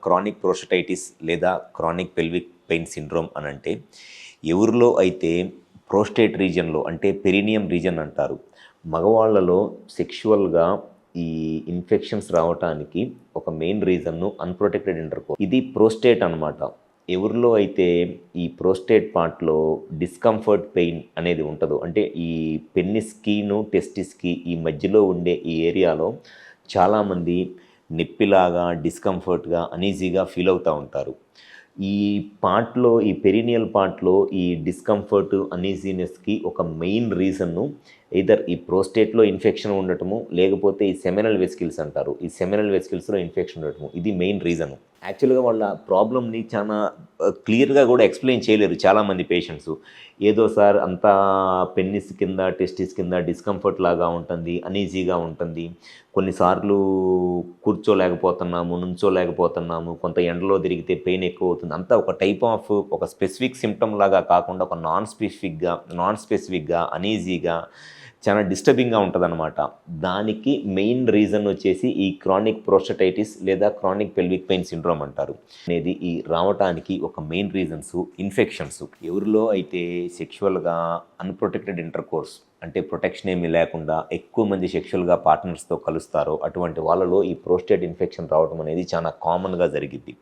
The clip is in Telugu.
క్రానిక్ ప్రోస్టటైటిస్ లేదా క్రానిక్ పెల్విక్ పెయిన్ సిండ్రోమ్ అని అంటే ఎవరిలో అయితే ప్రోస్టేట్ రీజన్లో అంటే పెరినియం రీజన్ అంటారు. మగవాళ్ళలో సెక్షువల్గా ఈ ఇన్ఫెక్షన్స్ రావటానికి ఒక మెయిన్ రీజన్ను అన్‌ప్రొటెక్టెడ్ ఇంటర్‌కోర్స్. ఇది ప్రోస్టేట్ అనమాట. ఎవరిలో అయితే ఈ ప్రోస్టేట్ పార్ట్‌లో డిస్కంఫర్ట్ పెయిన్ అనేది ఉంటదో, అంటే ఈ పెన్నిస్‌కిను, టెస్టిస్‌కి ఈ మధ్యలో ఉండే ఈ ఏరియాలో చాలామంది నొప్పిలాగా, డిస్కంఫర్ట్‌గా, అనీజీగా ఫీల్ అవుతూ ఉంటారు. ఈ పార్ట్‌లో, ఈ పెరినియల్ పార్ట్‌లో ఈ డిస్కంఫర్ట్, అనీజీనెస్‌కి ఒక మెయిన్ రీజన్ను ఎయిదర్ ఈ ప్రోస్టేట్‌లో ఇన్ఫెక్షన్ ఉండటము, లేకపోతే ఈ సెమినల్ వెసికిల్స్ అంటారు. ఈ సెమినల్ వెసికిల్స్‌లో ఇన్ఫెక్షన్ ఉండటము. ఇది మెయిన్ రీజను. యాక్చువల్‌గా వాళ్ళ ప్రాబ్లమ్‌ని చాలా క్లియర్‌గా కూడా ఎక్స్‌ప్లెయిన్ చేయలేరు చాలామంది పేషెంట్సు. ఏదో సార్ అంతా పెన్నిస్ కింద, టెస్టిస్ కింద డిస్కంఫర్ట్ లాగా ఉంటుంది, అనీజీగా ఉంటుంది. కొన్నిసార్లు కూర్చోలేకపోతున్నాము, నుంచోలేకపోతున్నాము, కొంత ఎండలో తిరిగితే పెయిన్ ఎక్కువ అవుతుంది. అంతా ఒక టైప్ ఆఫ్ ఒక స్పెసిఫిక్ సిమ్టమ్ లాగా కాకుండా ఒక నాన్ స్పెసిఫిక్‌గా అనీజీగా చాలా డిస్టర్బింగ్‌గా ఉంటదనమాట. దానికి మెయిన్ రీజన్ వచ్చేసి ఈ క్రానిక్ ప్రోస్టటైటిస్ లేదా క్రానిక్ పెల్విక్ పెయిన్ సిండ్రోమ్ అంటారు. అనేది ఈ రావటానికి ఒక మెయిన్ రీజన్స్ ఇన్ఫెక్షన్స్. ఎవరిలో అయితే సెక్షువల్‌గా అన్‌ప్రొటెక్టెడ్ ఇంటర్‌కోర్స్ అంటే ప్రొటెక్షన్ ఏమీ లేకుండా ఎక్కువ మంది సెక్షువల్‌గా పార్ట్నర్స్‌తో కలుస్తారో అటువంటి వాళ్ళలో ఈ ప్రోస్టేట్ ఇన్ఫెక్షన్ రావడం అనేది చాలా కామన్‌గా జరిగిద్ది.